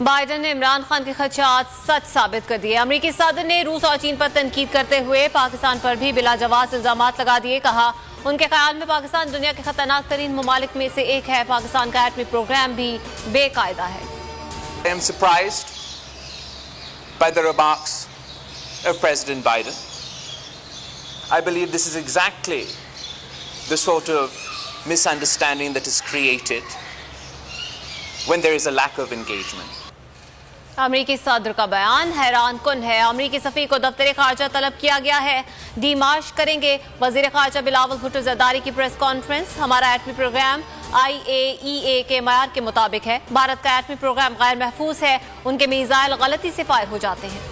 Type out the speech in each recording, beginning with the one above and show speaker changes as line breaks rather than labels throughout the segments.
Biden ने इमरान खान के खदशात सच साबित कर दिए। अमेरिकी सदर ने रूस और चीन पर तनकीद करते हुए पाकिस्तान पर भी बिलाजवाज इल्जामात लगा दिए। कहा, उनके ख्याल में पाकिस्तान दुनिया के खतरनाक तरीन ममालिक में से एक है। पाकिस्तान का एटमी प्रोग्राम भी बेकायदा है।
I am surprised by the remarks of President Biden. I believe this is exactly the sort of misunderstanding that is created when there is a lack of engagement.
अमेरिकी सदर का बयान हैरान कुन है। अमेरिकी सफीर को दफ्तर खारजा तलब किया गया है, डीमार्च करेंगे। वजीर खारजा बिलावल भुट्टो जरदारी की प्रेस कॉन्फ्रेंस। हमारा एटमी प्रोग्राम IAEA के मयार के मुताबिक है। भारत का एटमी प्रोग्राम गैर महफूज है। उनके मिसाइल गलती से फायर हो जाते हैं।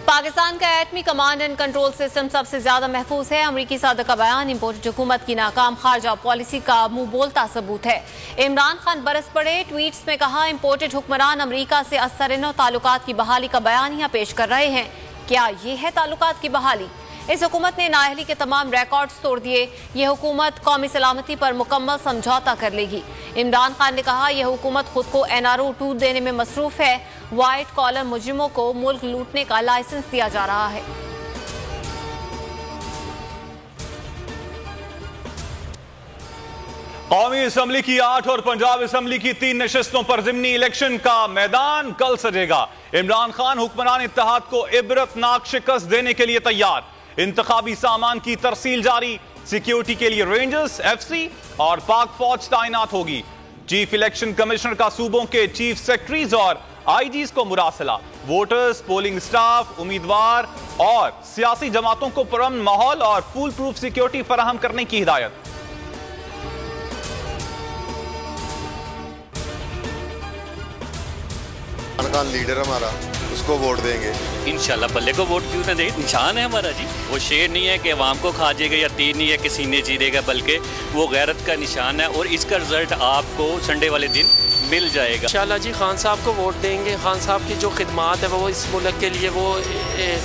पाकिस्तान का एटमी कमांड एंड कंट्रोल सिस्टम सबसे ज्यादा महफूज है। अमेरिकी सदर का बयान इम्पोर्टेड हुकूमत की नाकाम खारजा पॉलिसी का मुंह बोलता सबूत है। इमरान खान बरस पड़े। ट्वीट्स में कहा, इम्पोर्टेड हुक्मरान अमेरिका से असरनो ताल्लुकात की बहाली का बयानिया पेश कर रहे हैं। क्या ये है ताल्लुकात की बहाली? इस हुकूमत ने नाअहली के तमाम रिकॉर्ड्स तोड़ दिए। ये हुकूमत कौमी सलामती पर मुकम्मल समझौता कर लेगी। इमरान खान ने कहा, यह हुकूमत खुद को NRO 2 देने में मसरूफ है। व्हाइट कॉलर मुजरिमों को मुल्क लूटने का लाइसेंस दिया जा रहा है।
कौमी असम्बली की 8 और पंजाब असम्बली की 3 नशिस्तों पर ज़िमनी इलेक्शन का मैदान कल सजेगा। इमरान खान हुक्मरान इत्तेहाद को इबरतनाक शिकस्त देने के लिए तैयार। इंतखाबी सामान की तरसील जारी। सिक्योरिटी के लिए रेंजर्स, FC और पाक फौज तैनात होगी। चीफ इलेक्शन कमिश्नर का सूबों के चीफ सेक्रेटरीज और IGs को मुरासला। वोटर्स, पोलिंग स्टाफ, उम्मीदवार और सियासी जमातों को पुरअमन माहौल और फूल प्रूफ सिक्योरिटी फराहम करने की हिदायत।
खान लीडर हमारा, उसको वोट देंगे
इंशाल्लाह। बल्ले को वोट क्यों ना दे, निशान है हमारा जी। वो शेर नहीं है कि अवाम को खा जाएगा या तीर नहीं है कि सीने चीरेगा, बल्कि वो गैरत का निशान है और इसका रिजल्ट आपको संडे वाले दिन मिल जाएगा
इंशाल्लाह जी। खान साहब को वोट देंगे। खान साहब की जो खिदमात है वो इस मुल्क के लिए वो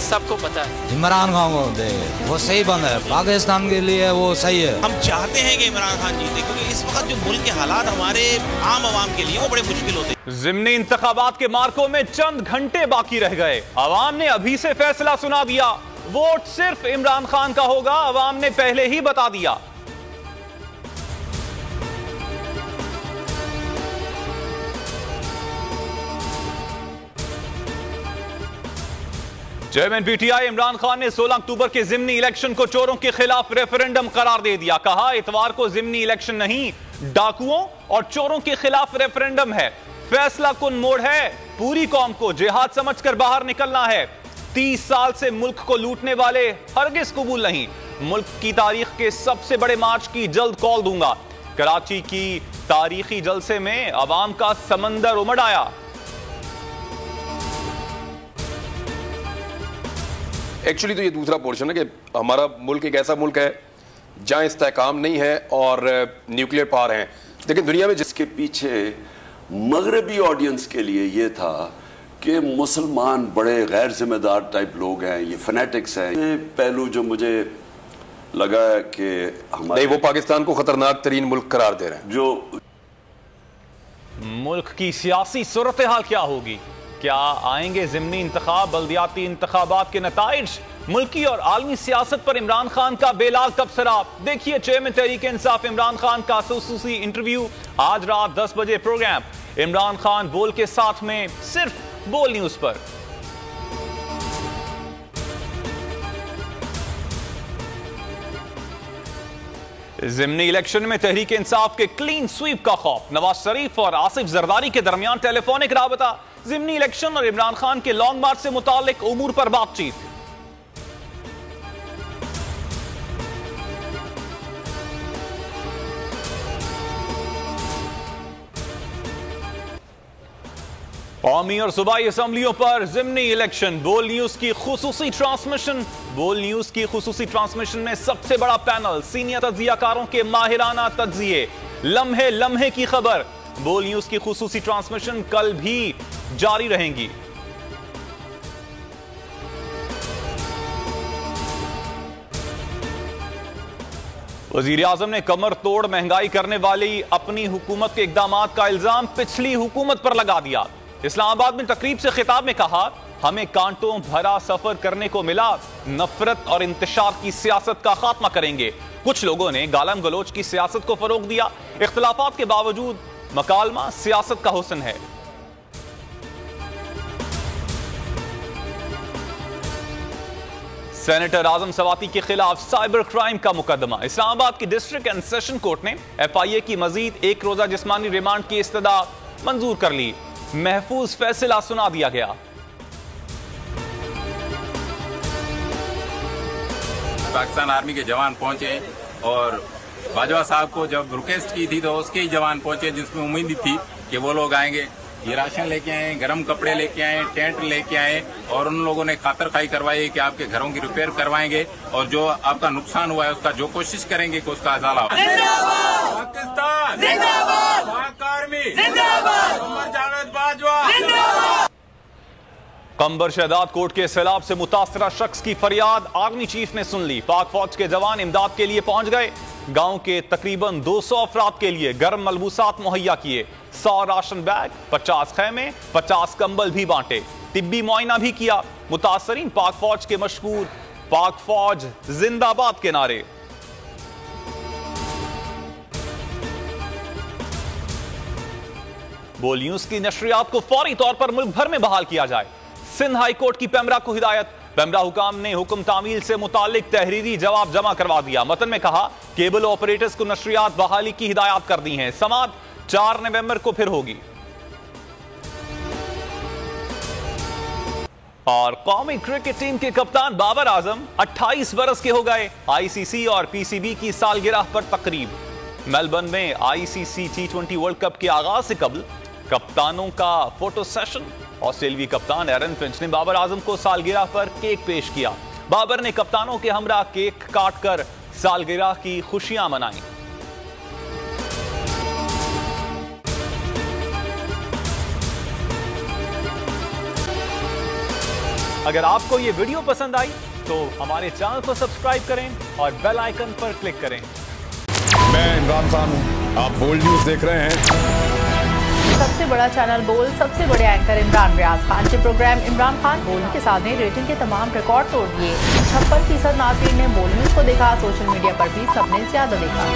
सबको पता है।
इमरान खान को दे, वो सही बंद है, पाकिस्तान के लिए वो सही है।
हम चाहते हैं कि इमरान खान जीते, क्योंकि इस वक्त जो मुल्क के हालात हमारे आम आवाम के लिए वो बड़े मुश्किल होते हैं।
ज़िमनी इंतखाबात के मार्कों में चंद घंटे बाकी रह गए। अवाम ने अभी से फैसला सुना दिया। वोट सिर्फ इमरान खान का होगा, अवाम ने पहले ही बता दिया। चेयरमैन PTI इमरान खान ने 16 अक्टूबर के ज़िमनी इलेक्शन को चोरों के खिलाफ रेफरेंडम करार दे दिया। कहा, इतवार को ज़िमनी इलेक्शन नहीं, डाकुओं और चोरों के खिलाफ रेफरेंडम है। फैसला कुन मोड़ है। पूरी कौम को जिहाद समझकर बाहर निकलना है। 30 साल से मुल्क को लूटने वाले हरगिज कबूल नहीं। मुल्क की तारीख के सबसे बड़े मार्च की जल्द कॉल दूंगा। कराची की तारीखी जलसे में अवाम का समंदर उमड़ आया।
एक्चुअली तो ये दूसरा पोर्शन है कि हमारा मुल्क एक ऐसा मुल्क है जहां इस्तेहकाम नहीं है और न्यूक्लियर पावर हैं, लेकिन दुनिया में
जिसके पीछे मगरबी ऑडियंस के लिए ये था कि मुसलमान बड़े गैर जिम्मेदार टाइप लोग हैं, ये फनेटिक्स हैं। ये पहलू जो मुझे लगा है कि हमारे
नहीं, वो पाकिस्तान को खतरनाक तरीन मुल्क करार दे रहे हैं।
जो
मुल्क की सियासी सूरत हाल क्या होगी? क्या आएंगे ज़िमनी इंतखाब, बल्दियाती इंतखाबात के नताइज? मुल्की और आलमी सियासत पर इमरान खान का बेलाग तबसरा। देखिए चेयरमैन तहरीक इंसाफ इमरान खान का खुसूसी इंटरव्यू। आज रात 10 बजे प्रोग्राम इमरान खान बोल के साथ में सिर्फ बोल न्यूज पर। ज़िमनी इलेक्शन में तहरीक इंसाफ के क्लीन स्वीप का खौफ। नवाज शरीफ और आसिफ जरदारी के दरमियान टेलीफोनिक राबता। ज़िमनी इलेक्शन और इमरान खान के लॉन्ग मार्च से मुताल्लिक उमूर पर बातचीत। कौमी और सूबाई असम्बलियों पर ज़िमनी इलेक्शन। बोल न्यूज की खुसूसी ट्रांसमिशन। बोल न्यूज की खुसूसी ट्रांसमिशन में सबसे बड़ा पैनल, सीनियर तज्जियाकारों के माहिराना तज्जिए, लम्हे लम्हे की खबर। बोल न्यूज की खुसूसी ट्रांसमिशन कल भी जारी रहेंगी। वजीर आजम ने कमर तोड़ महंगाई करने वाली अपनी हुकूमत के इकदामात का इल्जाम पिछली हुकूमत पर लगा दिया। इस्लामाबाद में तकरीब से खिताब में कहा, हमें कांटों भरा सफर करने को मिला, नफरत और इंतशार की सियासत का खात्मा करेंगे। कुछ लोगों ने गालम गलोच की सियासत को फरोग दिया। इख्तिलाफात के बावजूद मकालमा सियासत का हुस्न है। सेनेटर आजम सवाती के खिलाफ साइबर क्राइम का मुकदमा। इस्लामाबाद की डिस्ट्रिक्ट एंड सेशन कोर्ट ने FIA की मजीद एक रोजा जिस्मानी रिमांड की इस्तदा मंजूर कर ली। महफूज फैसला सुना दिया गया।
पाकिस्तान आर्मी के जवान पहुंचे और बाजवा साहब को जब रिक्वेस्ट की थी तो उसके ही जवान पहुंचे, जिसमें उम्मीद थी कि वो लोग आएंगे, ये राशन लेके आए, गर्म कपड़े लेके आए, टेंट लेके आए और उन लोगों ने खातर खाई करवाई कि आपके घरों की रिपेयर करवाएंगे और जो आपका नुकसान हुआ है उसका जो कोशिश करेंगे कि उसका अजाला हो। पाकिस्तान जिंदाबाद, पाक आर्मी जिंदाबाद, उमर जावेद बाजवा जिंदाबाद।
कंबर शहदाद कोर्ट के सैलाब से मुतासरा शख्स की फरियाद आर्मी चीफ ने सुन ली। पाक फौज के जवान इमदाद के लिए पहुंच गए। गांव के तकरीबन 200 अफराद के लिए गर्म मलबूसात मुहैया किए। 100 राशन बैग, 50 खैमे, 50 कंबल भी बांटे। तिब्बी मुआयना भी किया। मुतासरीन पाक फौज के मशहूर पाक फौज जिंदाबाद के नारे। बोल न्यूज की नशरियात को फौरी तौर पर मुल्क भर में बहाल किया जाए। सिंध हाई कोर्ट की पेमरा को हिदायत। पेमरा हुकाम ने हुक्म तामील से मुतालिक तहरीरी जवाब जमा करवा दिया। मतन में कहा, केबल ऑपरेटर्स को नशरियात बहाली की हिदायत कर दी हैं। समाअत 4 नवंबर को फिर होगी। और कौमी क्रिकेट टीम के कप्तान बाबर आजम 28 बरस के हो गए। ICC और PCB की सालगिरह पर तकरीब। मेलबर्न में ICC T20 वर्ल्ड कप के आगाज से कबल कप्तानों का फोटो सेशन। ऑस्ट्रेलियाई कप्तान एरन फिंच ने बाबर आजम को सालगिरह पर केक पेश किया। बाबर ने कप्तानों के हमरा केक काटकर सालगिरह की खुशियां मनाई। अगर आपको यह वीडियो पसंद आई तो हमारे चैनल को सब्सक्राइब करें और बेल आइकन पर क्लिक करें।
मैं इमरान खान हूं, आप बोल्ड न्यूज देख रहे हैं।
सबसे बड़ा चैनल बोल, सबसे बड़े एंकर इमरान रियाज खान के प्रोग्राम इमरान खान बोल के साथ ने रेटिंग के तमाम रिकॉर्ड तोड़ दिए। 56% नाज़रीन ने बोल न्यूज को देखा। सोशल मीडिया पर भी सबने ज्यादा देखा।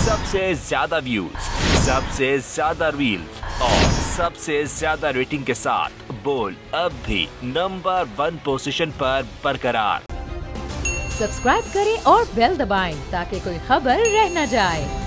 सबसे ज्यादा व्यूज, सबसे ज्यादा रील्स और सबसे ज्यादा रेटिंग के साथ बोल अब भी नंबर 1 पोजीशन पर बरकरार।
सब्सक्राइब करें और बेल दबाएं ताकि कोई खबर रह न जाए।